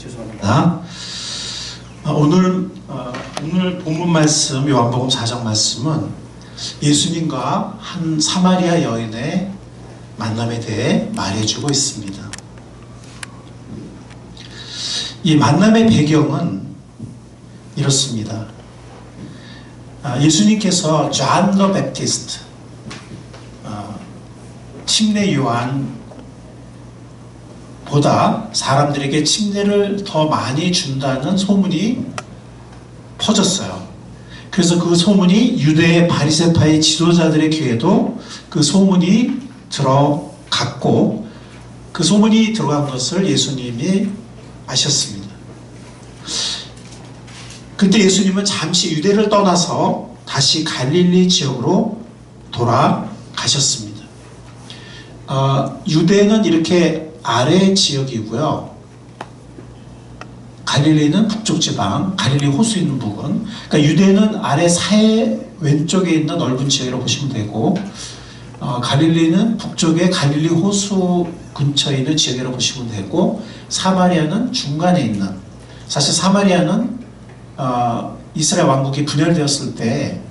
죄송합니다. 오늘 본문 말씀, 요한복음 4장 말씀은 예수님과 한 사마리아 여인의 만남에 대해 말해주고 있습니다. 이 만남의 배경은 이렇습니다. 예수님께서 존 더 베프티스트, 침례 요한보다 사람들에게 침례를 더 많이 준다는 소문이 퍼졌어요. 그래서 그 소문이 유대 바리새파의 지도자들의 귀에도 그 소문이 들어갔고, 그 소문이 들어간 것을 예수님이 아셨습니다. 그때 예수님은 잠시 유대를 떠나서 다시 갈릴리 지역으로 돌아가셨습니다. 유대는 이렇게 아래 지역이고요. 갈릴리는 북쪽 지방, 갈릴리 호수 있는 부분. 그러니까 유대는 아래 사해 왼쪽에 있는 넓은 지역이라고 보시면 되고, 갈릴리는 북쪽에 갈릴리 호수 근처에 있는 지역이라고 보시면 되고, 사마리아는 중간에 있는, 사실 사마리아는 이스라엘 왕국이 분열되었을 때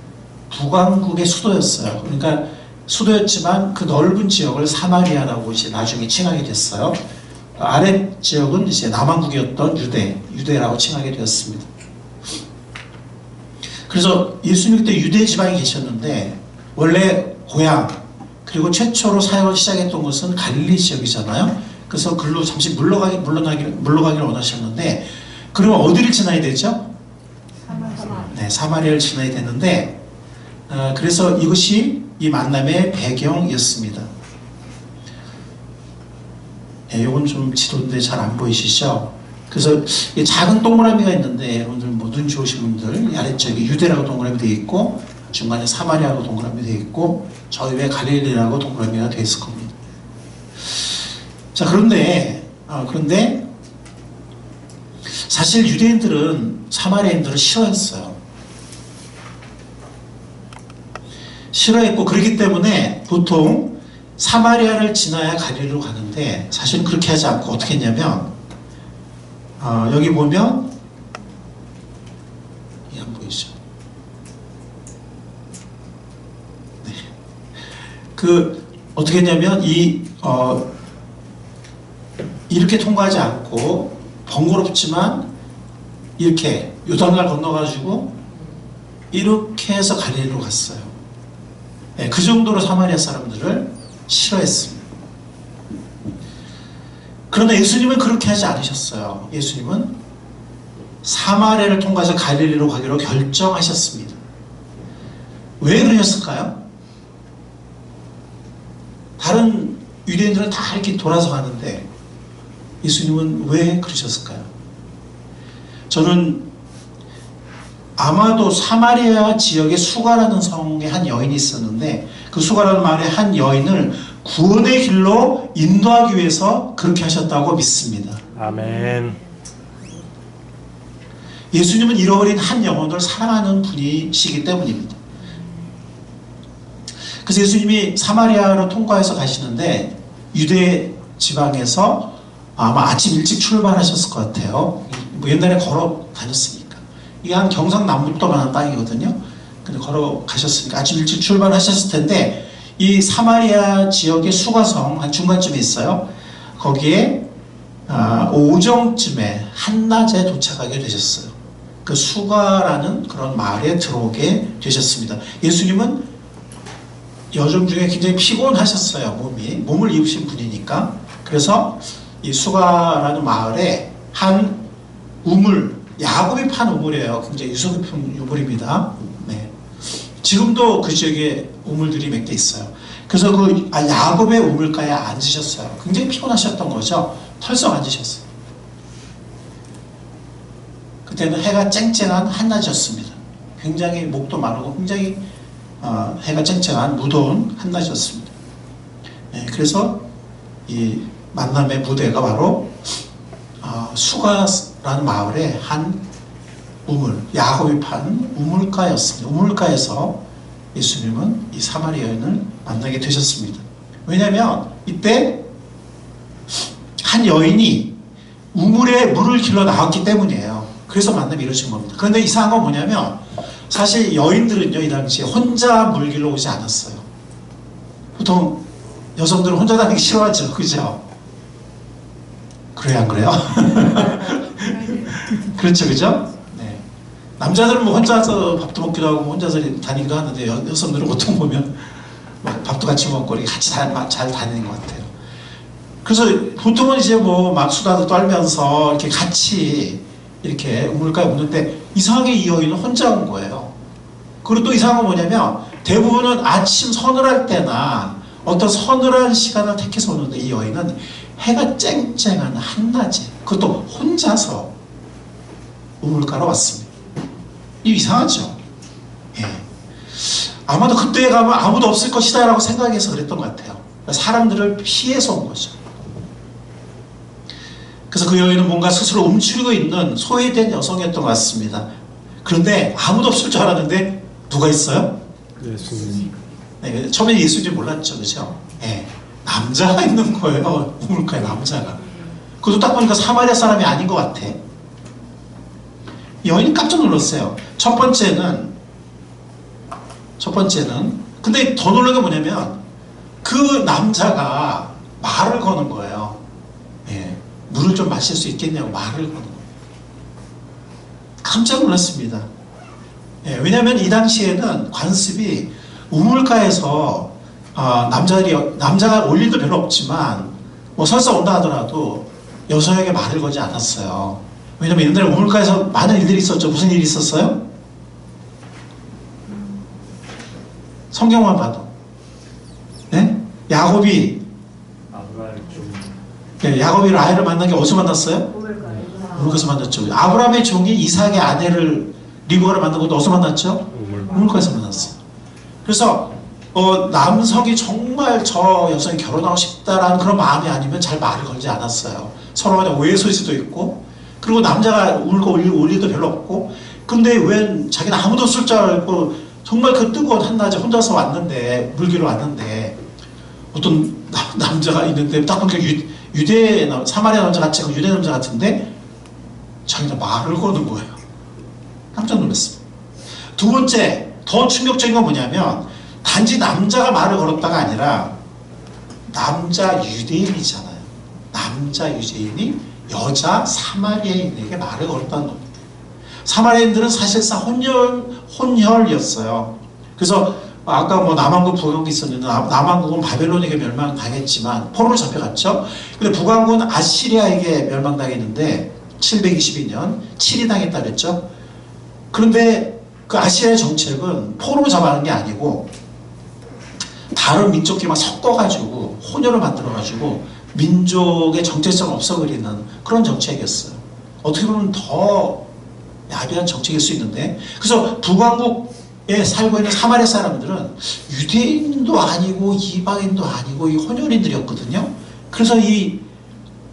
북왕국의 수도였어요. 그러니까 수도였지만 그 넓은 지역을 사마리아라고 이제 나중에 칭하게 됐어요. 아래 지역은 이제 남왕국이었던 유대라고 칭하게 되었습니다. 그래서 예수님 그때 유대 지방에 계셨는데, 원래 고향 그리고 최초로 사역을 시작했던 것은 갈릴리 지역이잖아요. 그래서 글로 잠시 물러가기를 원하셨는데, 그러면 어디를 지나야 되죠? 네, 사마리아를 지나야 되는데, 그래서 이것이 이 만남의 배경이었습니다. 이건 좀 지도인데 잘 안 보이시죠? 그래서 작은 동그라미가 있는데, 여러분들 뭐 눈 좋으신 분들 아래쪽에 유대라고 동그라미 되어 있고, 중간에 사마리아라고 동그라미 되어 있고, 저 위에 갈릴리라고 동그라미가 되어 있을 겁니다. 자, 그런데 사실 유대인들은 사마리아인들을 싫어했어요. 싫어했고, 그렇기 때문에 보통 사마리아를 지나야 갈릴리로 가는데, 사실은 그렇게 하지 않고 어떻게 했냐면, 여기 보면 이게 안 보이죠? 네. 어떻게 했냐면 이렇게 통과하지 않고 번거롭지만 이렇게 요단강을 건너가지고 이렇게 해서 갈릴리로 갔어요. 네, 그 정도로 사마리아 사람들을 싫어했습니다. 그러나 예수님은 그렇게 하지 않으셨어요. 예수님은 사마리아를 통과해서 갈릴리로 가기로 결정하셨습니다. 왜 그러셨을까요? 다른 유대인들은 다 이렇게 돌아서 가는데 예수님은 왜 그러셨을까요? 저는 아마도 사마리아 지역에 수가라는 성에 한 여인이 있었는데, 그 수가라는 말에 한 여인을 구원의 길로 인도하기 위해서 그렇게 하셨다고 믿습니다. 아멘. 예수님은 잃어버린 한 영혼을 사랑하는 분이시기 때문입니다. 그래서 예수님이 사마리아로 통과해서 가시는데, 유대 지방에서 아마 아침 일찍 출발하셨을 것 같아요. 뭐 옛날에 걸어 다녔으니까. 이게 한 경상남북도만한 땅이거든요. 근데 걸어 가셨으니까 아침 일찍 출발하셨을 텐데, 이 사마리아 지역의 수가성 한 중간쯤에 있어요. 거기에 오정쯤에 한낮에 도착하게 되셨어요. 그 수가라는 그런 마을에 들어오게 되셨습니다. 예수님은 여정 중에 굉장히 피곤하셨어요. 몸을 입으신 분이니까. 그래서 이 수가라는 마을에 한 우물, 야곱이 판 우물이에요. 굉장히 유서 깊은 우물입니다. 네. 지금도 그 지역에 우물들이 몇 개 있어요. 그래서 야곱의 우물가에 앉으셨어요. 굉장히 피곤하셨던 거죠. 털썩 앉으셨어요. 그때는 해가 쨍쨍한 한낮이었습니다. 굉장히 목도 마르고 굉장히 해가 쨍쨍한 무더운 한낮이었습니다. 네, 그래서 이 만남의 무대가 바로 수가라는 마을의 한 우물, 야곱이 판 우물가였습니다. 우물가에서 예수님은 이 사마리아 여인을 만나게 되셨습니다. 왜냐하면 이때 한 여인이 우물에 물을 길러 나왔기 때문이에요. 그래서 만남이 이루어진 겁니다. 그런데 이상한 건 뭐냐면 사실 여인들은요, 이 당시에 혼자 물 길러 오지 않았어요. 보통 여성들은 혼자 다니기 싫어하죠. 그죠? 그래요, 안 그래요? 그렇죠, 그죠? 네. 남자들은 뭐 혼자서 밥도 먹기도 하고 혼자서 다니기도 하는데 여성들은 보통 보면 밥도 같이 먹고 이렇게 같이 잘 다니는 것 같아요. 그래서 보통은 이제 뭐 막 수다도 떨면서 이렇게 같이 이렇게 우물가에 오는데 이상하게 이 여인은 혼자 온 거예요. 그리고 또 이상한 건 뭐냐면 대부분은 아침 서늘할 때나 어떤 서늘한 시간을 택해서 오는데 이 여인은 해가 쨍쨍한 한낮에 그것도 혼자서 우물가로 왔습니다. 이거 이상하죠? 예. 아마도 그때에 가면 아무도 없을 것이다 라고 생각해서 그랬던 것 같아요. 사람들을 피해서 온 거죠. 그래서 그 여인은 뭔가 스스로 움츠리고 있는 소외된 여성이었던 것 같습니다. 그런데 아무도 없을 줄 알았는데 누가 있어요? 예수님. 네, 처음에 예수님 몰랐죠, 그죠? 네, 남자가 있는 거예요. 우물가에 남자가. 그것도 딱 보니까 사마리아 사람이 아닌 것 같아. 여인이 깜짝 놀랐어요. 첫 번째는 근데 더 놀란 게 뭐냐면 그 남자가 말을 거는 거예요. 예, 물을 좀 마실 수 있겠냐고 말을 거는 거예요. 깜짝 놀랐습니다. 예, 왜냐하면 이 당시에는 관습이 우물가에서 남자가 올 일도 별로 없지만 뭐 설사 온다 하더라도 여성에게 말을 걸지 않았어요. 왜냐면 옛날에 우물가에서 많은 일들이 있었죠. 무슨 일이 있었어요? 성경만 봐도 네? 야곱이 라헬을 만난 게 어디서 만났어요? 우물가에서 만났죠. 아브라함의 종이 이삭의 아내를 리브가를 만난 것도 어디서 만났죠? 우물가에서 만났어요. 그래서 남성이 정말 저 여성이 결혼하고 싶다라는 그런 마음이 아니면 잘 말을 걸지 않았어요. 서로 간에 오해소일 수도 있고, 그리고 남자가 울고 올 일도 별로 없고, 근데 웬 자기는 아무도 없을 줄 알고 정말 그 뜨거운 한낮에 혼자서 왔는데, 물기로 왔는데 어떤 남자가 있는데 딱 보니까 사마리아 남자 같이 유대 남자 같은데 자기가 말을 거는 거예요. 깜짝 놀랐습니다. 두 번째, 더 충격적인 건 뭐냐면 단지 남자가 말을 걸었다가 아니라 남자 유대인이잖아요. 남자 유대인이 여자 사마리아인에게 말을 걸었다는 겁니다. 사마리아인들은 사실상 혼혈이었어요. 그래서 아까 뭐 남왕국 북왕국이 있었는데 남왕국은 바벨론에게 멸망당했지만 포로로 잡혀갔죠. 근데 북왕국은 아시리아에게 멸망당했는데 722년 7위 당했다 그랬죠. 그런데 그 아시리아의 정책은 포로로 잡아가는 게 아니고 다른 민족끼리 섞어가지고 혼혈을 만들어가지고 민족의 정체성을 없애버리는 그런 정책이었어요. 어떻게 보면 더 야비한 정책일 수 있는데, 그래서 북왕국에 살고 있는 사마리아 사람들은 유대인도 아니고 이방인도 아니고 이 혼혈인들이었거든요. 그래서 이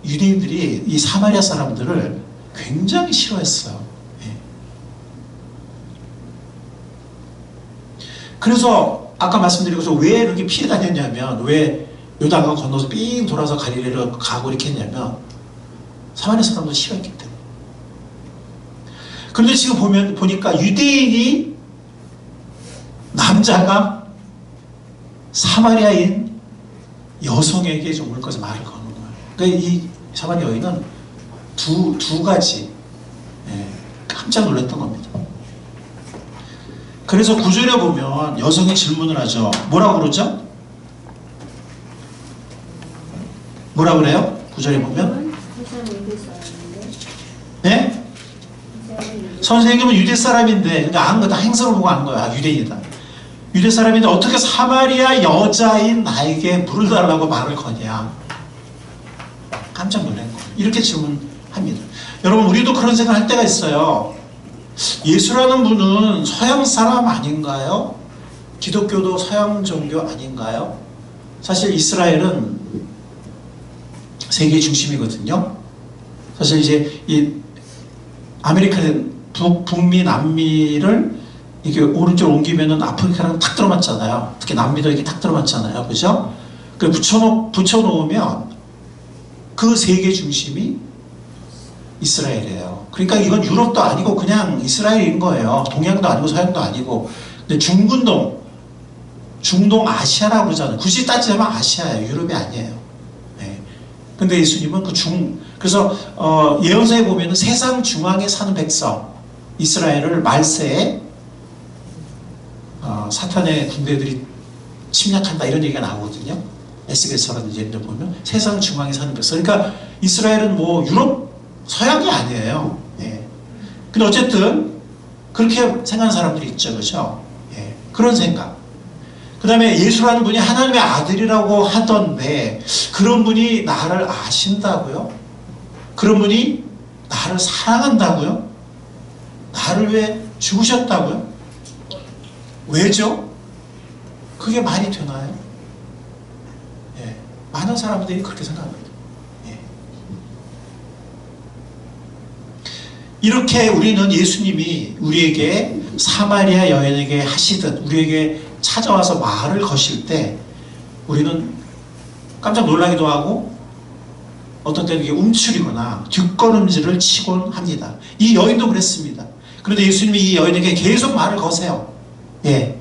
유대인들이 이 사마리아 사람들을 굉장히 싫어했어요. 예. 그래서 아까 말씀드리고서 왜 이렇게 피해 다녔냐면, 왜 요단강 건너서 삥 돌아서 갈릴리로 가고 이렇게 했냐면 사마리아 사람들 싫어했기 때문에. 그런데 지금 보니까 유대인이 남자가 사마리아인 여성에게 좀 울거서 말을 거는 거예요. 그러니까 이 사마리아 여인은 두 가지 깜짝 놀랐던 겁니다. 그래서 구절에 보면 여성이 질문을 하죠. 뭐라고 그러죠? 뭐라 그래요? 구절에 보면 네? 선생님은 유대 사람인데, 그러니까 안 거다 행성을 보고 안 거야. 유대인이다. 유대 사람인데 어떻게 사마리아 여자인 나에게 물을 달라고 말을 거냐. 깜짝 놀란 거예요. 이렇게 질문합니다. 여러분, 우리도 그런 생각을 할 때가 있어요. 예수라는 분은 서양 사람 아닌가요? 기독교도 서양 종교 아닌가요? 사실 이스라엘은 세계 중심이거든요. 사실 이제 이 아메리카는 북미, 남미를 이렇게 오른쪽으로 옮기면은 아프리카랑 탁 들어맞잖아요. 특히 남미도 이렇게 탁 들어맞잖아요. 그죠? 그 붙여놓으면 그 세계 중심이 이스라엘이에요. 그러니까 이건 유럽도 아니고 그냥 이스라엘인 거예요. 동양도 아니고 서양도 아니고. 근데 중동 아시아라고 그러잖아요. 굳이 따지자면 아시아예요. 유럽이 아니에요. 네. 근데 예수님은 그래서 예언서에 보면은 세상 중앙에 사는 백성 이스라엘을 말세에 사탄의 군대들이 침략한다 이런 얘기가 나오거든요. SBS라든지 이런 데 보면 세상 중앙에 사는 백성. 그러니까 이스라엘은 뭐 유럽 서양이 아니에요. 예. 근데 어쨌든 그렇게 생각하는 사람들이 있죠, 그렇죠? 예. 그런 생각. 그 다음에 예수라는 분이 하나님의 아들이라고 하던데 그런 분이 나를 아신다고요? 그런 분이 나를 사랑한다고요? 나를 왜 죽으셨다고요? 왜죠? 그게 말이 되나요? 예. 많은 사람들이 그렇게 생각합니다. 예. 이렇게 우리는 예수님이 우리에게 사마리아 여인에게 하시듯 우리에게 찾아와서 말을 거실 때 우리는 깜짝 놀라기도 하고 어떤 때는 이게 움츠리거나 뒷걸음질을 치곤 합니다. 이 여인도 그랬습니다. 그런데 예수님이 이 여인에게 계속 말을 거세요. 예,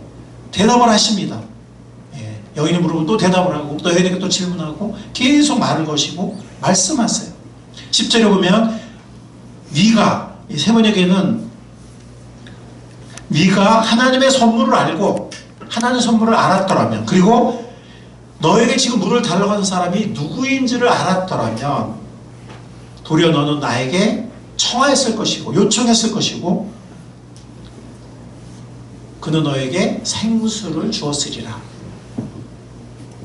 대답을 하십니다. 예, 여인이 물으면 또 대답을 하고 또 여인에게 또 질문하고 계속 말을 거시고 말씀하세요. 10절에 보면 네가, 이 세 번역에는 네가 하나님의 선물을 알고 하나님의 선물을 알았더라면, 그리고 너에게 지금 물을 달라고 하는 사람이 누구인지를 알았더라면 도리어 너는 나에게 청하였을 것이고 요청했을 것이고 그는 너에게 생수를 주었으리라.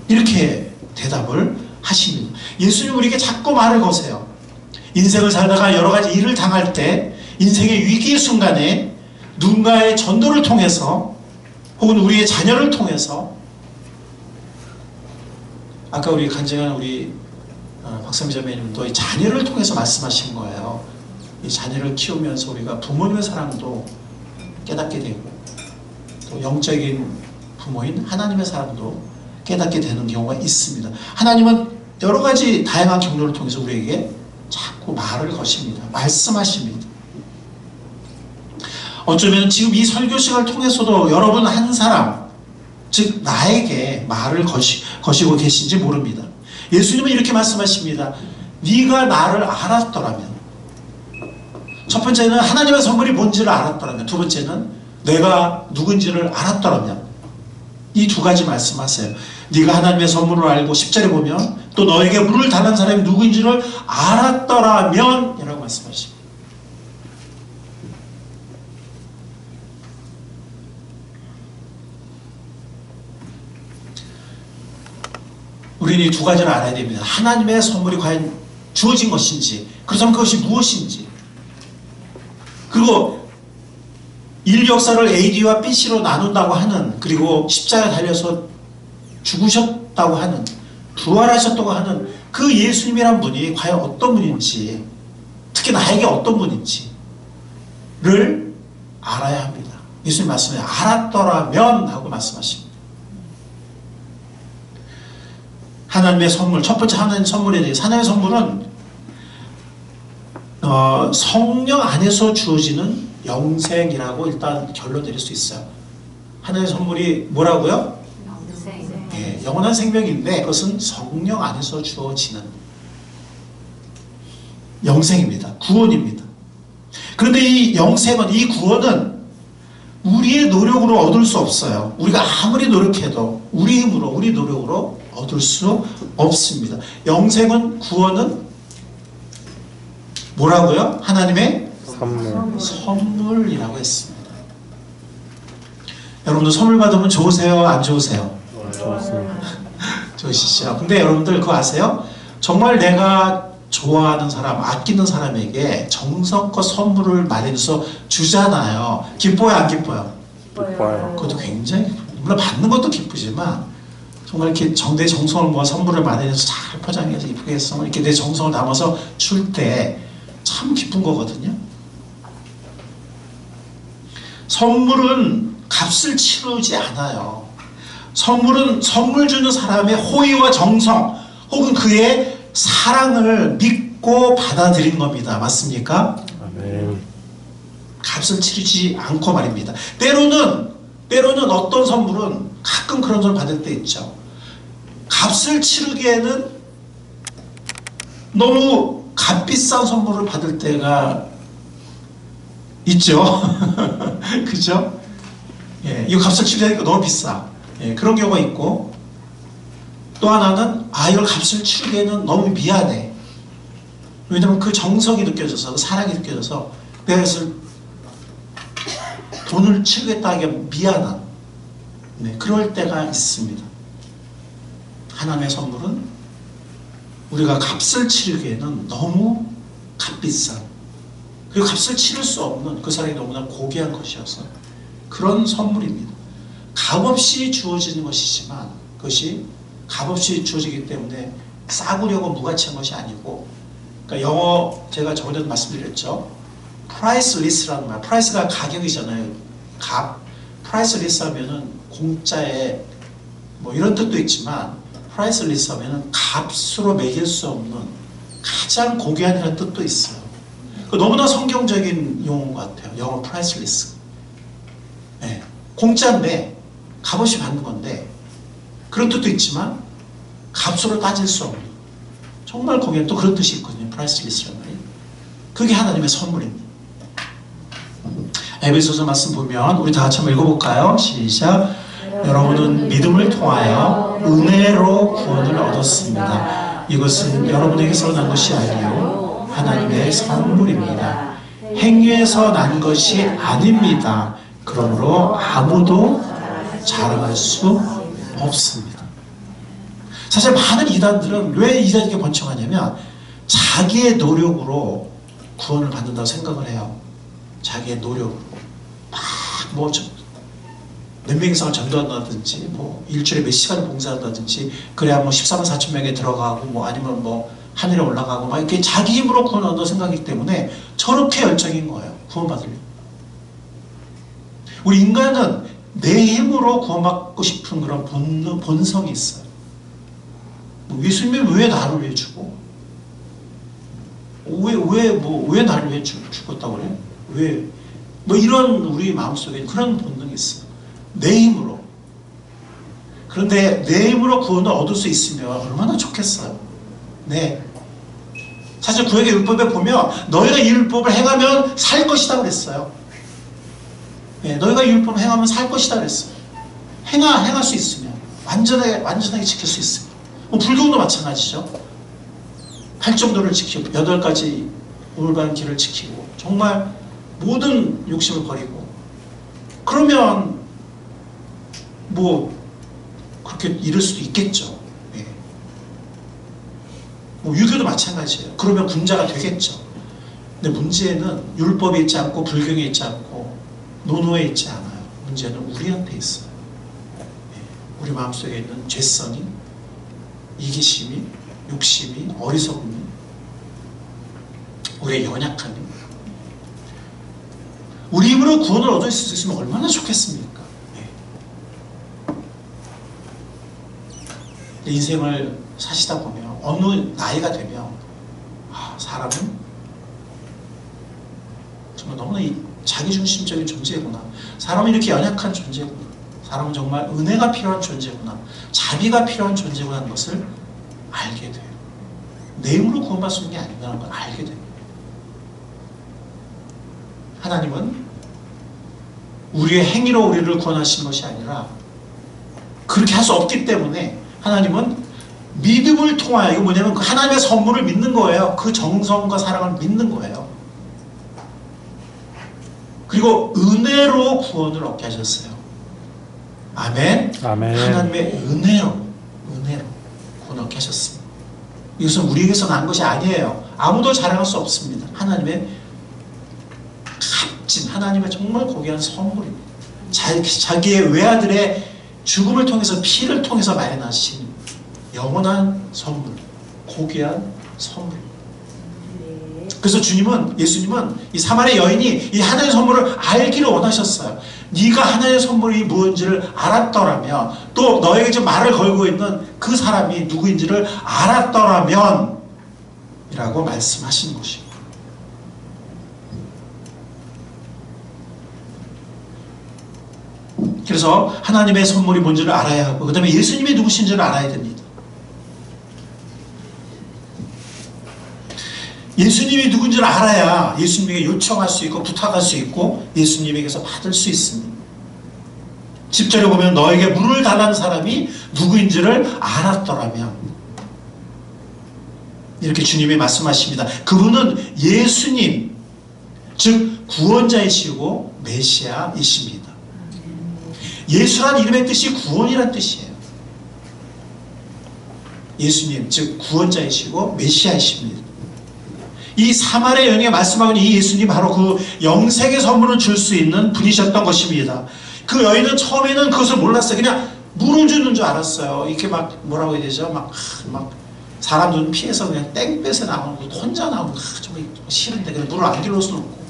이렇게 대답을 하십니다. 예수님 우리에게 자꾸 말을 거세요. 인생을 살다가 여러 가지 일을 당할 때 인생의 위기의 순간에 누군가의 전도를 통해서 혹은 우리의 자녀를 통해서 아까 우리 간증한 우리 박선미 자매님도 이 자녀를 통해서 말씀하신 거예요. 이 자녀를 키우면서 우리가 부모님의 사랑도 깨닫게 되고 또 영적인 부모인 하나님의 사랑도 깨닫게 되는 경우가 있습니다. 하나님은 여러 가지 다양한 경로를 통해서 우리에게 자꾸 말을 거십니다. 말씀하십니다. 어쩌면 지금 이 설교 시간을 통해서도 여러분 한 사람, 즉 나에게 말을 거시고 계신지 모릅니다. 예수님은 이렇게 말씀하십니다. 네가 나를 알았더라면, 첫 번째는 하나님의 선물이 뭔지를 알았더라면, 두 번째는 내가 누군지를 알았더라면, 이 두 가지 말씀하세요. 네가 하나님의 선물을 알고 10절에 보면 또 너에게 물을 달라는 사람이 누구인지를 알았더라면 이라고 말씀하십니다. 우리는 이 두 가지를 알아야 됩니다. 하나님의 선물이 과연 주어진 것인지, 그렇다면 그것이 무엇인지, 그리고 인류 역사를 AD와 BC로 나눈다고 하는, 그리고 십자가에 달려서 죽으셨다고 하는, 부활하셨다고 하는 그 예수님이란 분이 과연 어떤 분인지, 특히 나에게 어떤 분인지를 알아야 합니다. 예수님 말씀에 알았더라면 하고 말씀하십니다. 하나님의 선물, 첫 번째 하나님의 선물에 대해서, 하나님의 선물은 성령 안에서 주어지는 영생이라고 일단 결론 내릴 수 있어요. 하나님의 선물이 뭐라고요? 영생. 예, 영원한 생명인데 그것은 성령 안에서 주어지는 영생입니다. 구원입니다. 그런데 이 영생은, 이 구원은 우리의 노력으로 얻을 수 없어요. 우리가 아무리 노력해도 우리 힘으로, 우리 노력으로 얻을 수 없습니다. 영생은, 구원은 뭐라고요? 하나님의 선물이라고 했습니다. 여러분들 선물 받으면 좋으세요? 안 좋으세요? 좋습니다. 좋으시죠? 근데 여러분들 그거 아세요? 정말 내가 좋아하는 사람, 아끼는 사람에게 정성껏 선물을 마련해서 주잖아요. 기뻐요, 안 기뻐요? 기뻐요. 그것도 굉장히, 물론 받는 것도 기쁘지만 정말 이렇게 내 정성을 모아 선물을 마련해서 잘 포장해서 이쁘게 해서 이렇게 내 정성을 담아서 줄 때 참 기쁜 거거든요. 선물은 값을 치르지 않아요. 선물은 선물 주는 사람의 호의와 정성 혹은 그의 사랑을 믿고 받아들인 겁니다. 맞습니까? 아멘. 값을 치르지 않고 말입니다. 때로는 어떤 선물은 가끔 그런 선물 받을 때 있죠. 값을 치르기에는 너무 값비싼 선물을 받을 때가 있죠. 그죠? 예, 이거 값을 치르니까 너무 비싸. 예, 그런 경우가 있고, 또 하나는 이걸 값을 치르기에는 너무 미안해. 왜냐면 그 정성이 느껴져서, 그 사랑이 느껴져서 내가 그것을 돈을 치르겠다 하기가 미안한, 네, 그럴 때가 있습니다. 하나님의 선물은 우리가 값을 치르기에는 너무 값비싼, 그리고 값을 치를 수 없는, 그 사랑이 너무나 고귀한 것이어서 그런 선물입니다. 값없이 주어지는 것이지만 그것이 값없이 주어지기 때문에 싸구려고 무가치한 것이 아니고, 그러니까 영어 제가 저번에도 말씀드렸죠. priceless라는 말, price가 가격이잖아요. 값. priceless 하면은 공짜에 뭐 이런 뜻도 있지만, priceless 하면은 값으로 매길 수 없는 가장 고귀한이라는 뜻도 있어요. 너무나 성경적인 용어인 것 같아요. 영어 priceless. 네. 공짜인데 값없이 받는 건데, 그런 뜻도 있지만 값으로 따질 수 없는, 정말 거기에 또 그런 뜻이 있거든요. priceless라는 말이. 그게 하나님의 선물입니다. 에베소서 말씀 보면 우리 다 같이 한번 읽어볼까요? 시작. 여러분은 믿음을 통하여 은혜로 구원을 얻었습니다. 이것은 여러분에게서 난 것이 아니요 하나님의 선물입니다. 행위에서 난 것이 아닙니다. 그러므로 아무도 자랑할 수 없습니다. 사실 많은 이단들은 왜 이단에게 번쩍하냐면 자기의 노력으로 구원을 받는다고 생각을 해요. 자기의 노력으로 뭐 몇 명 이상을 전도한다든지, 뭐 일주일에 몇 시간을 봉사한다든지, 그래야 뭐 14만 4천 명에 들어가고, 뭐 아니면 뭐 하늘에 올라가고, 막 이렇게 자기 힘으로 구원을 얻는다고 생각이기 때문에 저렇게 열정인 거예요. 구원받으려고. 우리 인간은 내 힘으로 구원받고 싶은 그런 본성이 있어요. 뭐 예수님이 왜 나를 위해 주고, 왜 나를 위해 죽었다고 그래? 왜? 뭐 이런 우리 마음속에 그런 본능이 있어요. 내 힘으로. 그런데 내 힘으로 구원을 얻을 수 있으면 얼마나 좋겠어요. 네. 사실 구약의 율법에 보면 너희가 이 율법을 행하면 살 것이다 그랬어요. 네, 너희가 율법을 행하면 살 것이다 그랬어요. 행할 수 있으면, 완전하게 지킬 수 있으면. 뭐 불교도 마찬가지죠. 8정도를 지키고 8가지 올바른 길을 지키고 정말 모든 욕심을 버리고, 그러면 뭐 그렇게 이룰 수도 있겠죠. 예. 뭐 유교도 마찬가지예요. 그러면 군자가 되겠죠. 근데 문제는 율법에 있지 않고 불경에 있지 않고 노노에 있지 않아요. 문제는 우리한테 있어요. 예. 우리 마음속에 있는 죄성이, 이기심이, 욕심이, 어리석음이, 우리의 연약함이. 우리 힘으로 구원을 얻을 수 있으면 얼마나 좋겠습니까? 네. 인생을 사시다 보면 어느 나이가 되면 사람은 정말 너무나 자기중심적인 존재구나. 사람은 이렇게 연약한 존재구나. 사람은 정말 은혜가 필요한 존재구나. 자비가 필요한 존재구나 하는 것을 알게 돼요. 내 힘으로 구원받을 수 있는 게 아니라는 걸 알게 됩니다. 하나님은 우리의 행위로 우리를 구원하신 것이 아니라, 그렇게 할 수 없기 때문에 하나님은 믿음을 통하여, 이거 뭐냐면 그 하나님의 선물을 믿는 거예요. 그 정성과 사랑을 믿는 거예요. 그리고 은혜로 구원을 얻게 하셨어요. 아멘. 아멘. 하나님의 은혜로 구원 얻게 하셨습니다. 이것은 우리에게서 난 것이 아니에요. 아무도 자랑할 수 없습니다. 하나님의 값진, 하나님의 정말 고귀한 선물입니다. 자기의 외아들의 죽음을 통해서, 피를 통해서 마련하신 영원한 선물, 고귀한 선물입니다. 그래서 예수님은 이 사마리아 여인이 이 하나님의 선물을 알기를 원하셨어요. 네가 하나님의 선물이 무엇인지를 알았더라면, 또 너에게 지금 말을 걸고 있는 그 사람이 누구인지를 알았더라면 이라고 말씀하신 것입니다. 그래서 하나님의 선물이 뭔지를 알아야 하고 그 다음에 예수님이 누구신지를 알아야 됩니다. 예수님이 누군지를 알아야 예수님에게 요청할 수 있고 부탁할 수 있고 예수님에게서 받을 수 있습니다. 10절에 보면 너에게 물을 달라는 사람이 누구인지를 알았더라면 이렇게 주님이 말씀하십니다. 그분은 예수님 즉 구원자이시고 메시아이십니다. 예수란 이름의 뜻이 구원이란 뜻이에요. 예수님 즉 구원자이시고 메시아이십니다. 이 사마리아 여인에게 말씀하고 있는 이 예수님 바로 그 영생의 선물을 줄 수 있는 분이셨던 것입니다. 그 여인은 처음에는 그것을 몰랐어요. 그냥 물을 주는 줄 알았어요. 이렇게 막 뭐라고 해야 되죠? 막 사람 눈 피해서 그냥 땡볕에 나오는 거 혼자 나오는 거 정말 싫은데 그냥 물을 안 길러 수는 없고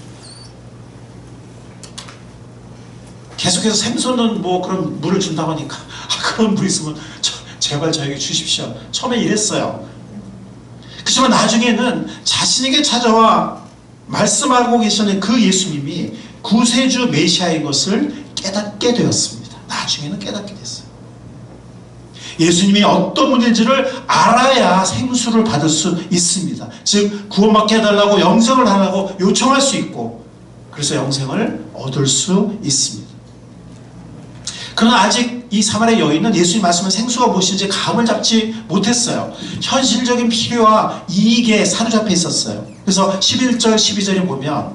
계속해서 샘솟는 뭐 그런 물을 준다고 하니까 그런 물 있으면 제발 저에게 주십시오. 처음에 이랬어요. 그렇지만 나중에는 자신에게 찾아와 말씀하고 계시는 그 예수님이 구세주 메시아인 것을 깨닫게 되었습니다. 나중에는 깨닫게 됐어요. 예수님이 어떤 분인지를 알아야 생수를 받을 수 있습니다. 즉 구원받게 해달라고 영생을 하라고 요청할 수 있고 그래서 영생을 얻을 수 있습니다. 그러나 아직 이 사마리아 여인은 예수님 말씀은 생수가 무엇인지 감을 잡지 못했어요. 현실적인 필요와 이익에 사로잡혀 있었어요. 그래서 11절 12절에 보면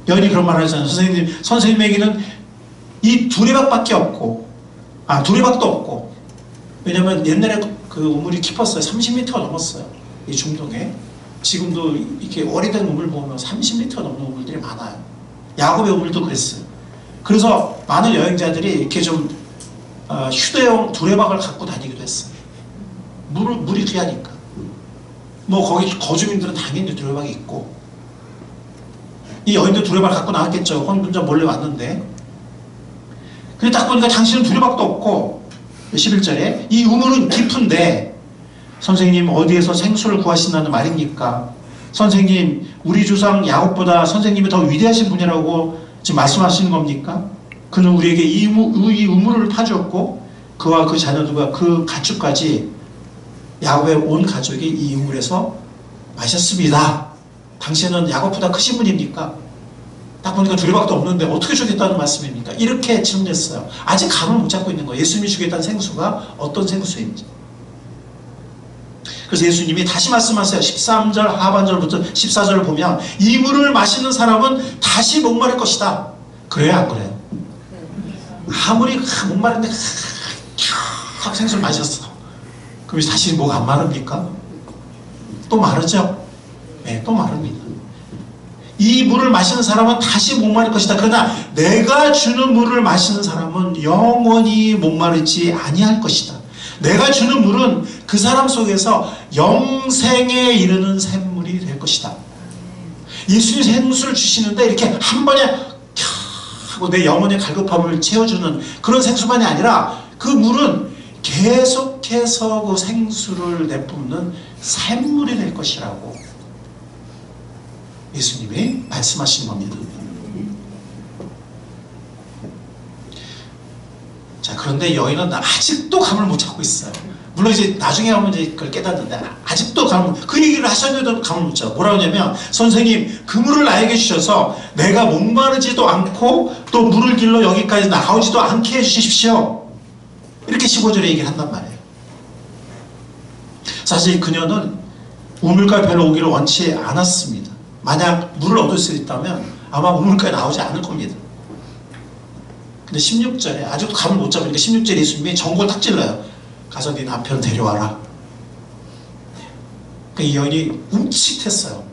여인이 그런 말을 하잖아요. 선생님에게는 이 두레박밖에 없고 두레박도 없고 왜냐면 옛날에 그 우물이 깊었어요. 30m가 넘었어요. 이 중동에. 지금도 이렇게 오래된 우물 보면 30m가 넘는 우물들이 많아요. 야곱의 우물도 그랬어요. 그래서 많은 여행자들이 이렇게 좀 휴대용 두레박을 갖고 다니기도 했어요. 물이 귀하니까. 뭐 거기 거주민들은 당연히 두레박이 있고 이 여인도 두레박을 갖고 나왔겠죠. 혼자 몰래 왔는데 근데 딱 보니까 당신은 두레박도 없고 11절에 이 우물은 깊은데 선생님 어디에서 생수를 구하신다는 말입니까? 선생님 우리 조상 야곱보다 선생님이 더 위대하신 분이라고 지금 말씀하시는 겁니까? 그는 우리에게 이 우물을 파주었고 그와 그 자녀들과 그 가축까지 야곱의 온 가족이 이 우물에서 마셨습니다. 당신은 야곱보다 크신 분입니까? 딱 보니까 두레박도 없는데 어떻게 주겠다는 말씀입니까? 이렇게 질문했어요. 아직 감을 못 잡고 있는 거예요. 예수님이 주겠다는 생수가 어떤 생수인지. 그래서 예수님이 다시 말씀하세요. 13절 하반절부터 14절을 보면 이 물을 마시는 사람은 다시 목마를 것이다. 그래요 안 그래요? 아무리 목마른데 확 생수를 마셨어. 그럼 다시 목 안 마릅니까? 또 마르죠? 네, 또 마릅니다. 이 물을 마시는 사람은 다시 목마를 것이다. 그러나 내가 주는 물을 마시는 사람은 영원히 목마르지 아니할 것이다. 내가 주는 물은 그 사람 속에서 영생에 이르는 샘물이 될 것이다. 예수님이 생수를 주시는데 이렇게 한 번에 하고 내 영혼의 갈급함을 채워주는 그런 생수만이 아니라 그 물은 계속해서 그 생수를 내뿜는 샘물이 될 것이라고 예수님이 말씀하신 겁니다. 자, 그런데 여인은 아직도 감을 못 잡고 있어요. 물론 이제 나중에 하면 이제 그걸 깨닫는데 아직도 그 얘기를 하셨는데도 감을 못 잡아. 뭐라고 하냐면 선생님 그 물을 나에게 주셔서 내가 목마르지도 않고 또 물을 길러 여기까지 나오지도 않게 해주십시오. 이렇게 15절에 얘기를 한단 말이에요. 사실 그녀는 우물가에 별로 오기를 원치 않았습니다. 만약 물을 얻을 수 있다면 아마 우물가에 나오지 않을 겁니다. 근데 16절에 아직도 감을 못 잡으니까 16절에 예수님이 전곡을 탁 찔러요. 가서 네 남편 데려와라. 그러니까 이 여인이 움찔했어요.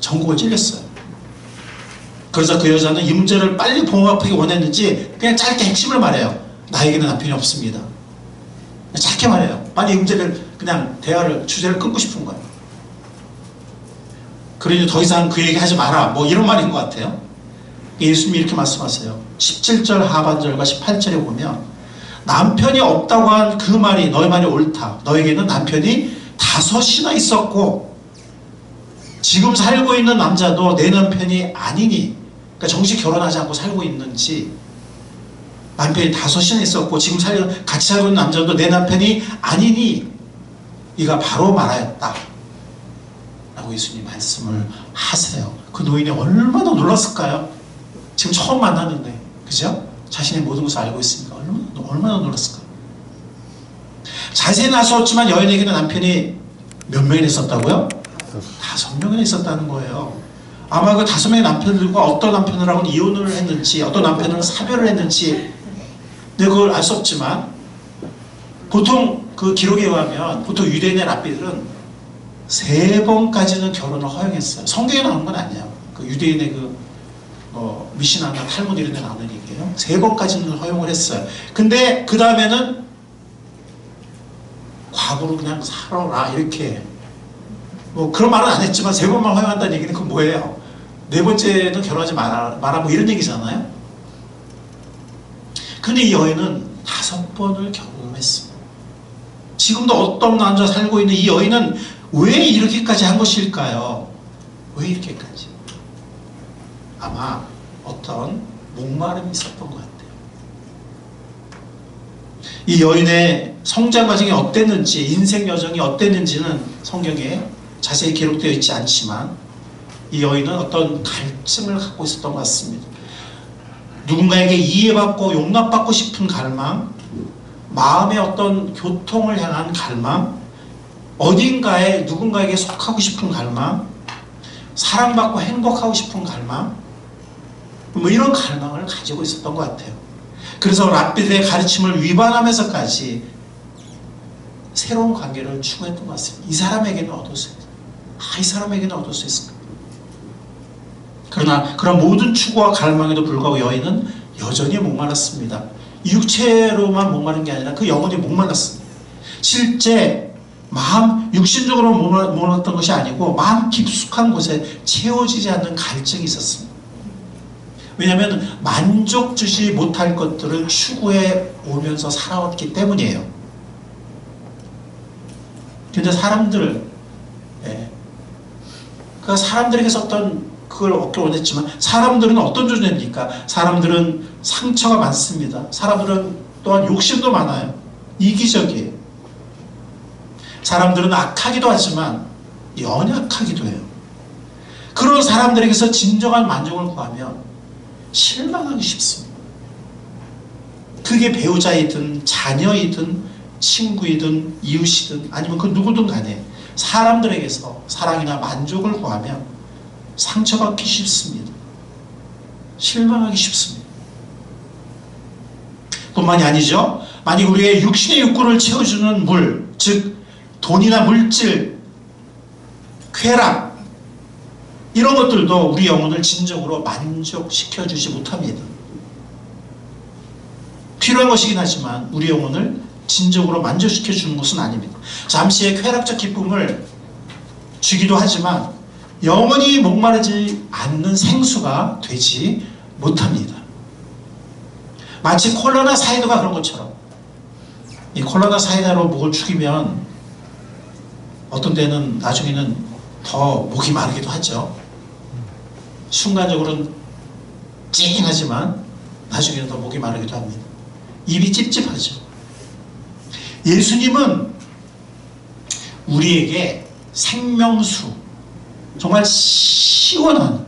전곡을 찔렸어요. 그래서 그 여자는 이 문제를 빨리 봉합하기 원했는지 그냥 짧게 핵심을 말해요. 나에게는 남편이 없습니다. 짧게 말해요. 빨리 이 문제를 그냥 주제를 끊고 싶은 거예요. 그러니 더 이상 그 얘기 하지 마라. 뭐 이런 말인 것 같아요. 예수님이 이렇게 말씀하세요. 17절 하반절과 18절에 보면 남편이 없다고 한 그 말이 너희 말이 옳다. 너에게는 남편이 5이나 있었고 지금 살고 있는 남자도 내 남편이 아니니, 그러니까 정식 결혼하지 않고 살고 있는지, 남편이 5이나 있었고 지금 같이 살고 있는 남자도 내 남편이 아니니 네가 바로 말하였다 라고 예수님 말씀을 하세요. 그 노인이 얼마나 놀랐을까요? 지금 처음 만났는데, 그죠? 자신의 모든 것을 알고 있으니까 얼마나 놀랐을까요? 자세히는 알 수 없지만 여인에게는 남편이 몇 명이나 있었다고요? 5명이나 있었다는 거예요. 아마 그 5명의 남편들과 어떤 남편이랑은 이혼을 했는지, 어떤 남편은 사별을 했는지, 근데 그걸 알 수 없지만, 보통 그 기록에 의하면, 보통 유대인의 랍비들은 3번까지는 결혼을 허용했어요. 성경에 나오는 건 아니에요. 그 유대인의 미시나나 탈무드 이런 데 나오는 얘기예요. 3번까지는 허용을 했어요. 근데 그 다음에는 과부로 그냥 살아라 이렇게, 뭐 그런 말은 안 했지만 3번만 허용한다는 얘기는 그건 뭐예요? 4번째는 결혼하지 마라 뭐 이런 얘기잖아요. 근데 이 여인은 5번을 경험했습니다. 지금도 어떤 남자 살고 있는 이 여인은 왜 이렇게까지 한 것일까요? 왜 이렇게까지? 아마 어떤 목마름이 있었던 것 같아요. 이 여인의 성장 과정이 어땠는지, 인생 여정이 어땠는지는 성경에 자세히 기록되어 있지 않지만, 이 여인은 어떤 갈증을 갖고 있었던 것 같습니다. 누군가에게 이해받고 용납받고 싶은 갈망, 마음의 어떤 교통을 향한 갈망, 어딘가에 누군가에게 속하고 싶은 갈망, 사랑받고 행복하고 싶은 갈망, 뭐 이런 갈망을 가지고 있었던 것 같아요. 그래서 랍비들의 가르침을 위반하면서까지 새로운 관계를 추구했던 것 같습니다. 이 사람에게는 얻을 수 있다. 이 사람에게는 얻을 수 있을까? 그러나 그런 모든 추구와 갈망에도 불구하고 여인은 여전히 목말랐습니다. 육체로만 목마른 게 아니라 그 영혼이 목말랐습니다. 실제 육신적으로 목말랐던 것이 아니고 마음 깊숙한 곳에 채워지지 않는 갈증이 있었습니다. 왜냐하면 만족 주지 못할 것들을 추구해 오면서 살아왔기 때문이에요. 근데 사람들에게서 그걸 얻기 원했지만, 사람들은 어떤 존재입니까? 사람들은 상처가 많습니다. 사람들은 또한 욕심도 많아요. 이기적이에요. 사람들은 악하기도 하지만 연약하기도 해요. 그런 사람들에게서 진정한 만족을 구하면 실망하기 쉽습니다. 그게 배우자이든 자녀이든 친구이든 이웃이든 아니면 그 누구든 간에 사람들에게서 사랑이나 만족을 구하면 상처받기 쉽습니다. 실망하기 쉽습니다. 뿐만이 아니죠. 만약 우리의 육신의 욕구를 채워주는 물, 즉 돈이나 물질, 쾌락, 이런 것들도 우리 영혼을 진정으로 만족시켜주지 못합니다. 필요한 것이긴 하지만 우리 영혼을 진정으로 만족시켜주는 것은 아닙니다. 잠시의 쾌락적 기쁨을 주기도 하지만 영원히 목마르지 않는 생수가 되지 못합니다. 마치 콜라나 사이다가 그런 것처럼, 이 콜라나 사이다로 목을 축이면 어떤 때는 나중에는 더 목이 마르기도 하죠. 순간적으로는 찡하지만 나중에는 더 목이 마르기도 합니다. 입이 찝찝하죠. 예수님은 우리에게 생명수, 정말 시원한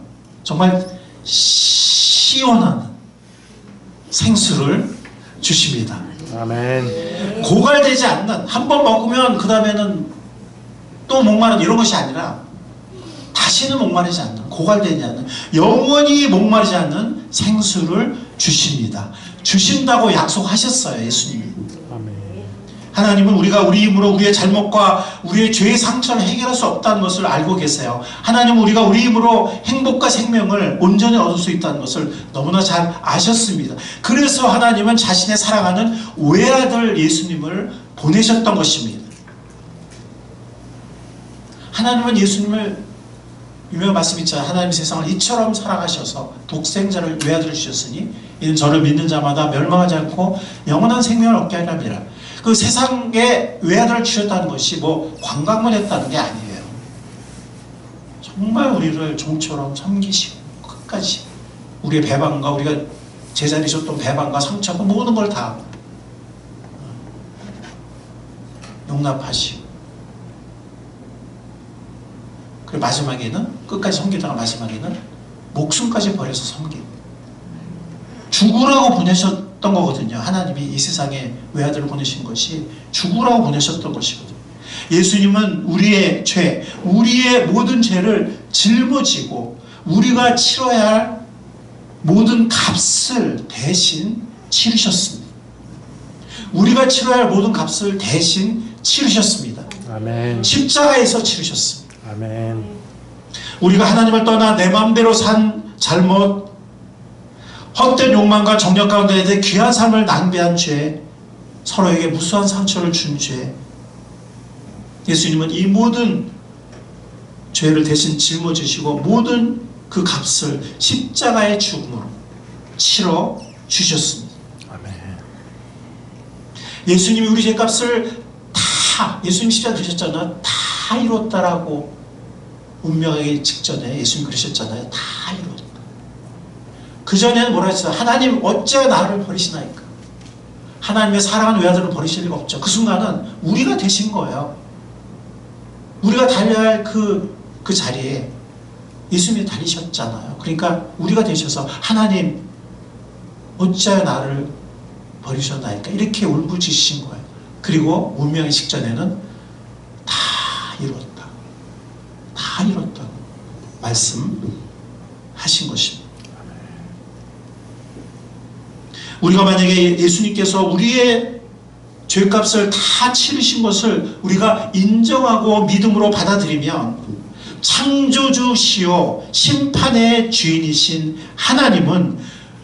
생수를 주십니다. 아멘. 고갈되지 않는, 한 번 먹으면 그 다음에는 또 목마른 이런 것이 아니라 다시는 목마르지 않는, 고갈되지 않는, 영원히 목마르지 않는 생수를 주십니다. 주신다고 약속하셨어요, 예수님이. 아멘. 하나님은 우리가 우리 힘으로 우리의 잘못과 우리의 죄의 상처를 해결할 수 없다는 것을 알고 계세요. 하나님은 우리가 우리 힘으로 행복과 생명을 온전히 얻을 수 있다는 것을 너무나 잘 아셨습니다. 그래서 하나님은 자신의 사랑하는 외아들 예수님을 보내셨던 것입니다. 하나님은 예수님을, 유명한 말씀 있잖아요. 하나님 세상을 이처럼 사랑하셔서 독생자를 외아들을 주셨으니 이는 저를 믿는 자마다 멸망하지 않고 영원한 생명을 얻게 하려 함이라. 그 세상에 외아들을 주셨다는 것이 뭐 관광만 했다는 게 아니에요. 정말 우리를 종처럼 섬기시고 끝까지 우리의 배반과 우리가 제자리에 줬던 배반과 상처고 모든 걸 다 용납하시고, 그리고 마지막에는 끝까지 섬기다가 마지막에는 목숨까지 버려서 섬기고 죽으라고 보내셨던 거거든요. 하나님이 이 세상에 외아들을 보내신 것이 죽으라고 보내셨던 것이거든요. 예수님은 우리의 죄, 우리의 모든 죄를 짊어지고 우리가 치러야 할 모든 값을 대신 치르셨습니다. 우리가 치러야 할 모든 값을 대신 치르셨습니다. 아멘. 십자가에서 치르셨습니다. 아멘. 우리가 하나님을 떠나 내 마음대로 산 잘못, 헛된 욕망과 정력 가운데 내 귀한 삶을 낭비한 죄, 서로에게 무수한 상처를 준 죄, 예수님은 이 모든 죄를 대신 짊어지시고 모든 그 값을 십자가의 죽음으로 치러 주셨습니다. 아멘. 예수님이 우리 죄값을 다, 예수님 십자가 되셨잖아요. 다 이뤘다라고 운명하기 직전에 예수님 그러셨잖아요. 다 이뤘다. 그 전에는 뭐라 했어요? 하나님 어째 나를 버리시나이까? 하나님의 사랑하는 외아들을 버리실 리가 없죠. 그 순간은 우리가 되신 거예요. 우리가 달려야 할 그 자리에 예수님이 달리셨잖아요. 그러니까 우리가 되셔서 하나님 어찌하여 나를 버리셨나이까? 이렇게 울부짖으신 거예요. 그리고 운명의 직전에는 다 이뤘다. 다 이뤘다고 말씀하신 것입니다. 우리가 만약에 예수님께서 우리의 죄값을 다 치르신 것을 우리가 인정하고 믿음으로 받아들이면 창조주시요 심판의 주인이신 하나님은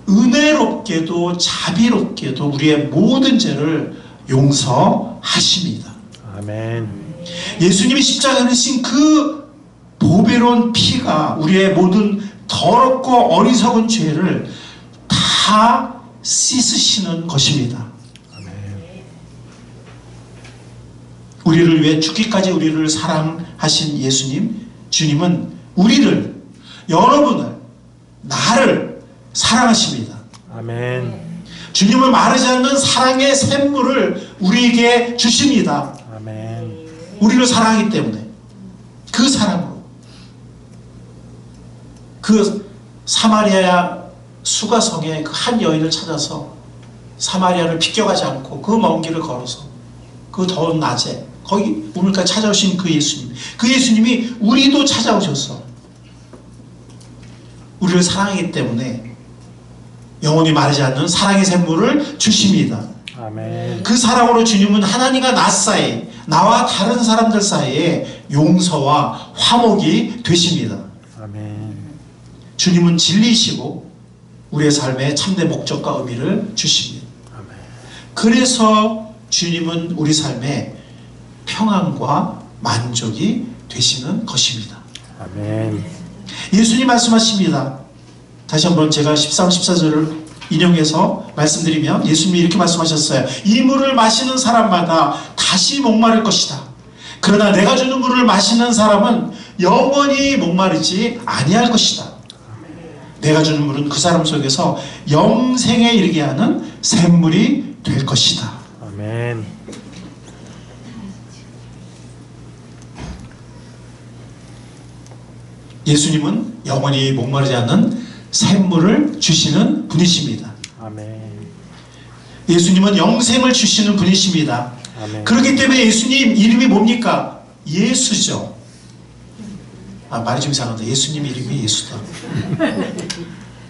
은혜롭게도 자비롭게도 우리의 모든 죄를 용서하십니다. 아멘. 예수님이 십자가에 흘리신 그 보배로운 피가 우리의 모든 더럽고 어리석은 죄를 다 씻으시는 것입니다. 우리를 위해 죽기까지 우리를 사랑하신 예수님, 주님은 우리를, 여러분을, 나를 사랑하십니다. 아멘. 주님을 마르지 않는 사랑의 샘물을 우리에게 주십니다. 아멘. 우리를 사랑하기 때문에 그 사랑으로 그 사마리아 수가성에 그 한 여인을 찾아서 사마리아를 비껴가지 않고 그 먼 길을 걸어서 그 더운 낮에 거기 우물까지 찾아오신 그 예수님, 그 예수님이 우리도 찾아오셔서 우리를 사랑하기 때문에 영원히 마르지 않는 사랑의 샘물을 주십니다. 아멘. 그 사랑으로 주님은 하나님과 나 사이, 나와 다른 사람들 사이에 용서와 화목이 되십니다. 아멘. 주님은 진리이시고 우리의 삶에 참된 목적과 의미를 주십니다. 아멘. 그래서 주님은 우리 삶에 평안과 만족이 되시는 것입니다. 아멘. 예수님 말씀하십니다. 다시 한번 제가 13, 14절을 인용해서 말씀드리면 예수님이 이렇게 말씀하셨어요. 이 물을 마시는 사람마다 다시 목마를 것이다. 그러나 내가 주는 물을 마시는 사람은 영원히 목마르지 아니할 것이다. 내가 주는 물은 그 사람 속에서 영생에 이르게 하는 샘물이 될 것이다. 아멘. 예수님은 영원히 목마르지 않는 샘물을 주시는 분이십니다. 아멘. 예수님은 영생을 주시는 분이십니다. 아멘. 그렇기 때문에 예수님 이름이 뭡니까? 예수죠. 말이 좀 이상한데 예수님 이름이 예수다.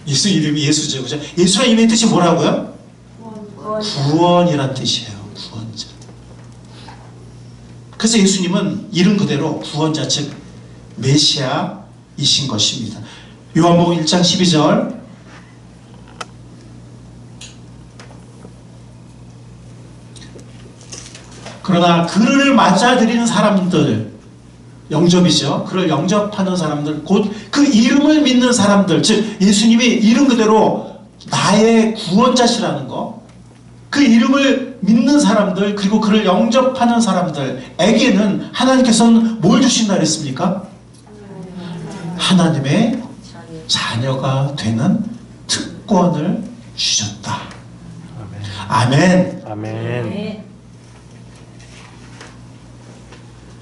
예수 이름이 예수죠. 그죠? 예수라는 이름의 뜻이 뭐라고요? 구원이란 뜻이에요. 구원자. 그래서 예수님은 이름 그대로 구원자, 즉 메시아이신 것입니다. 요한복음 1장 12절 그러나 그를 맞아들이는 사람들, 영접이죠. 그를 영접하는 사람들, 곧 그 이름을 믿는 사람들, 즉 예수님이 이름 그대로 나의 구원자시라는 거, 그 이름을 믿는 사람들, 그리고 그를 영접하는 사람들에게는 하나님께서는 뭘 주신다 그랬습니까? 하나님의 자녀가 되는 특권을 주셨다. 아멘. 아멘.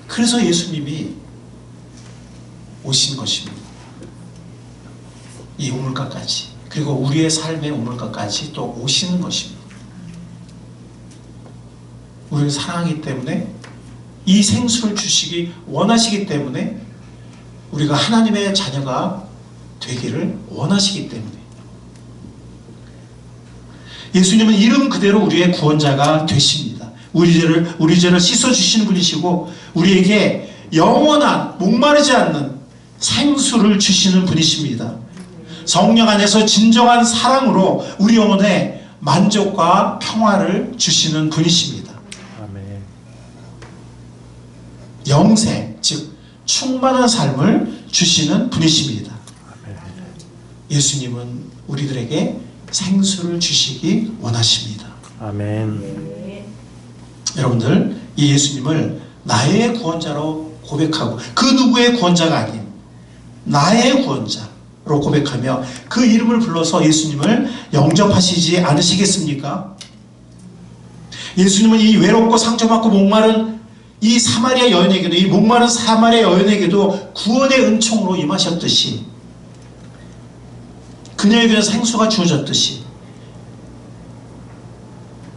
그래서 예수님이 오신 것입니다. 이 우물가까지, 그리고 우리의 삶의 우물가까지 또 오시는 것입니다. 우리를 사랑하기 때문에, 이 생수를 주시기 원하시기 때문에, 우리가 하나님의 자녀가 되기를 원하시기 때문에, 예수님은 이름 그대로 우리의 구원자가 되십니다. 우리 죄를 씻어주시는 분이시고, 우리에게 영원한 목마르지 않는 생수를 주시는 분이십니다. 성령 안에서 진정한 사랑으로 우리 영혼에 만족과 평화를 주시는 분이십니다. 아멘. 영생, 즉 충만한 삶을 주시는 분이십니다. 예수님은 우리들에게 생수를 주시기 원하십니다. 아멘. 여러분들, 이 예수님을 나의 구원자로 고백하고, 그 누구의 구원자가 아닌 나의 구원자로 고백하며 그 이름을 불러서 예수님을 영접하시지 않으시겠습니까? 예수님은 이 외롭고 상처받고 목마른 이 사마리아 여인에게도, 이 목마른 사마리아 여인에게도 구원의 은총으로 임하셨듯이, 그녀에게는 생수가 주어졌듯이,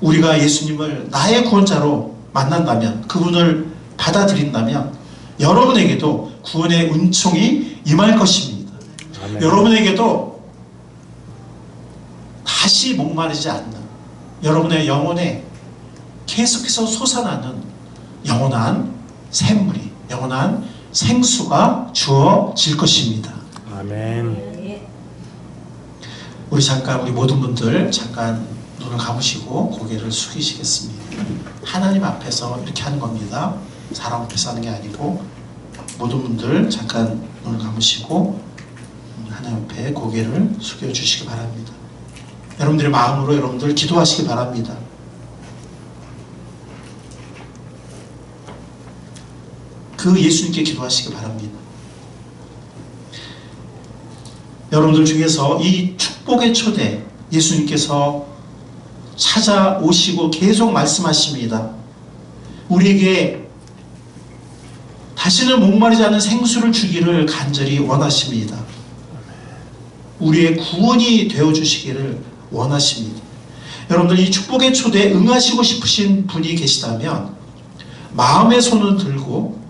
우리가 예수님을 나의 구원자로 만난다면, 그분을 받아들인다면 여러분에게도 구원의 은총이 임할 것입니다. 아멘. 여러분에게도 다시 목마르지 않는, 여러분의 영혼에 계속해서 솟아나는 영원한 샘물이, 영원한 생수가 주어질 것입니다. 아멘. 우리 모든 분들 잠깐 눈을 감으시고 고개를 숙이시겠습니다. 하나님 앞에서 이렇게 하는 겁니다. 사람 앞에서 하는 게 아니고, 모든 분들 잠깐 눈을 감으시고 하나님 앞에 고개를 숙여주시기 바랍니다. 여러분들의 마음으로 여러분들 기도하시기 바랍니다. 그 예수님께 기도하시기 바랍니다. 여러분들 중에서 이 축복의 초대, 예수님께서 찾아오시고 계속 말씀하십니다. 우리에게 다시는 목마르지 않은 생수를 주기를 간절히 원하십니다. 우리의 구원이 되어주시기를 원하십니다. 여러분들, 이 축복의 초대에 응하시고 싶으신 분이 계시다면 마음의 손을 들고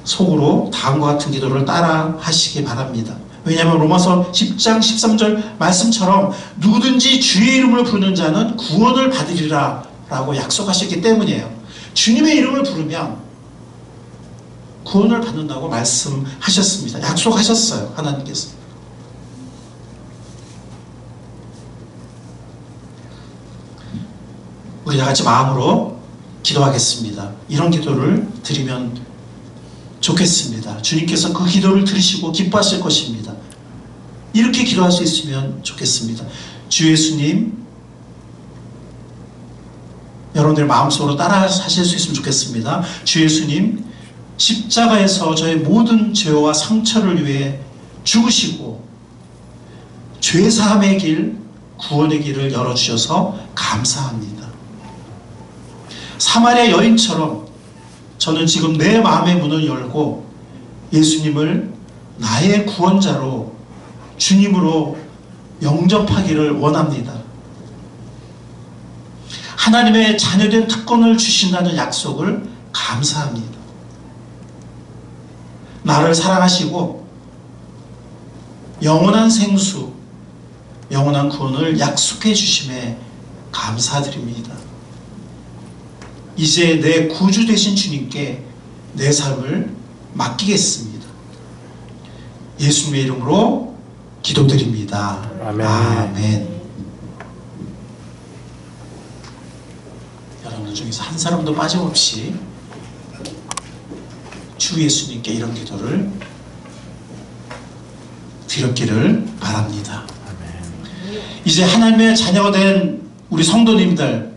속으로 다음과 같은 기도를 따라 하시기 바랍니다. 왜냐하면 로마서 10장 13절 말씀처럼 누구든지 주의 이름을 부르는 자는 구원을 받으리라 라고 약속하셨기 때문이에요. 주님의 이름을 부르면 구원을 받는다고 말씀하셨습니다. 약속하셨어요, 하나님께서. 우리 다 같이 마음으로 기도하겠습니다. 이런 기도를 드리면 좋겠습니다. 주님께서 그 기도를 들으시고 기뻐하실 것입니다. 이렇게 기도할 수 있으면 좋겠습니다. 주 예수님, 여러분들 마음속으로 따라 하실 수 있으면 좋겠습니다. 주 예수님, 십자가에서 저의 모든 죄와 상처를 위해 죽으시고 죄사함의 길, 구원의 길을 열어주셔서 감사합니다. 사마리아 여인처럼 저는 지금 내 마음의 문을 열고 예수님을 나의 구원자로, 주님으로 영접하기를 원합니다. 하나님의 자녀된 특권을 주신다는 약속을 감사합니다. 나를 사랑하시고 영원한 생수, 영원한 구원을 약속해 주심에 감사드립니다. 이제 내 구주 되신 주님께 내 삶을 맡기겠습니다. 예수님의 이름으로 기도드립니다. 아멘. 아멘. 여러분들 중에서 한 사람도 빠짐없이 주 예수님께 이런 기도를 드렸기를 바랍니다. 이제 하나님의 자녀가 된 우리 성도님들,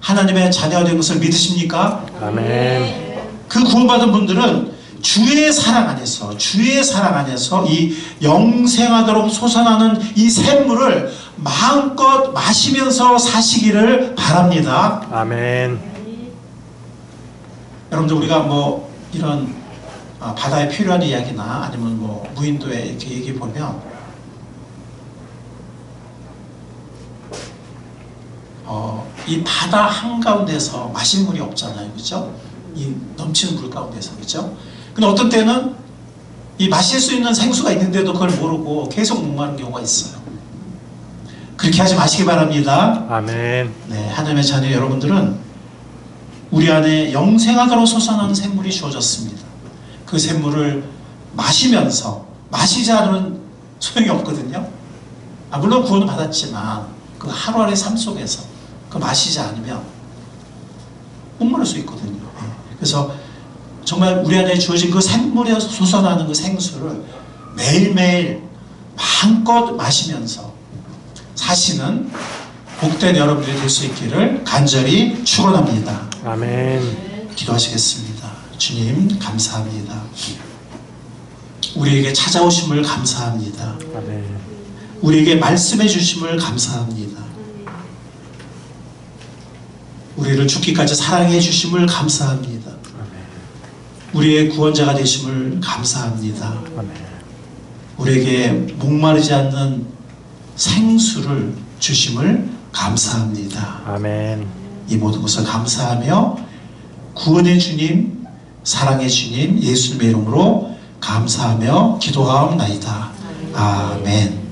하나님의 자녀가 된 것을 믿으십니까? 아멘. 그 구원받은 분들은 주의 사랑 안에서 이 영생하도록 솟아나는 이 샘물을 마음껏 마시면서 사시기를 바랍니다. 아멘. 여러분들 우리가 뭐 이런 바다에 필요한 이야기나 아니면 뭐 무인도에 이렇게 얘기해 보면 이 바다 한가운데서 마실 물이 없잖아요, 그렇죠? 이 넘치는 물 가운데서, 그렇죠? 근데 어떤 때는 이 마실 수 있는 생수가 있는데도 그걸 모르고 계속 목마른 경우가 있어요. 그렇게 하지 마시기 바랍니다. 아멘. 네, 하나님의 자녀 여러분들은 우리 안에 영생하도록 솟아나는 샘물이 주어졌습니다. 그 샘물을 마시면서, 마시지 않으면 소용이 없거든요. 물론 구원을 받았지만 그 하루하루의 삶 속에서 그 마시지 않으면 목마를 수 있거든요. 그래서 정말 우리 안에 주어진 그 샘물에서 솟아나는 그 생수를 매일매일 마음껏 마시면서 사시는 복된 여러분들이 될 수 있기를 간절히 축원합니다. 아멘. 기도하시겠습니다. 주님 감사합니다. 우리에게 찾아오심을 감사합니다. 아멘. 우리에게 말씀해 주심을 감사합니다. 우리를 죽기까지 사랑해 주심을 감사합니다. 우리의 구원자가 되심을 감사합니다. 아멘. 우리에게 목마르지 않는 생수를 주심을 감사합니다. 아멘. 이 모든 것을 감사하며 구원의 주님, 사랑의 주님, 예수님의 이름으로 감사하며 기도하옵나이다. 아멘.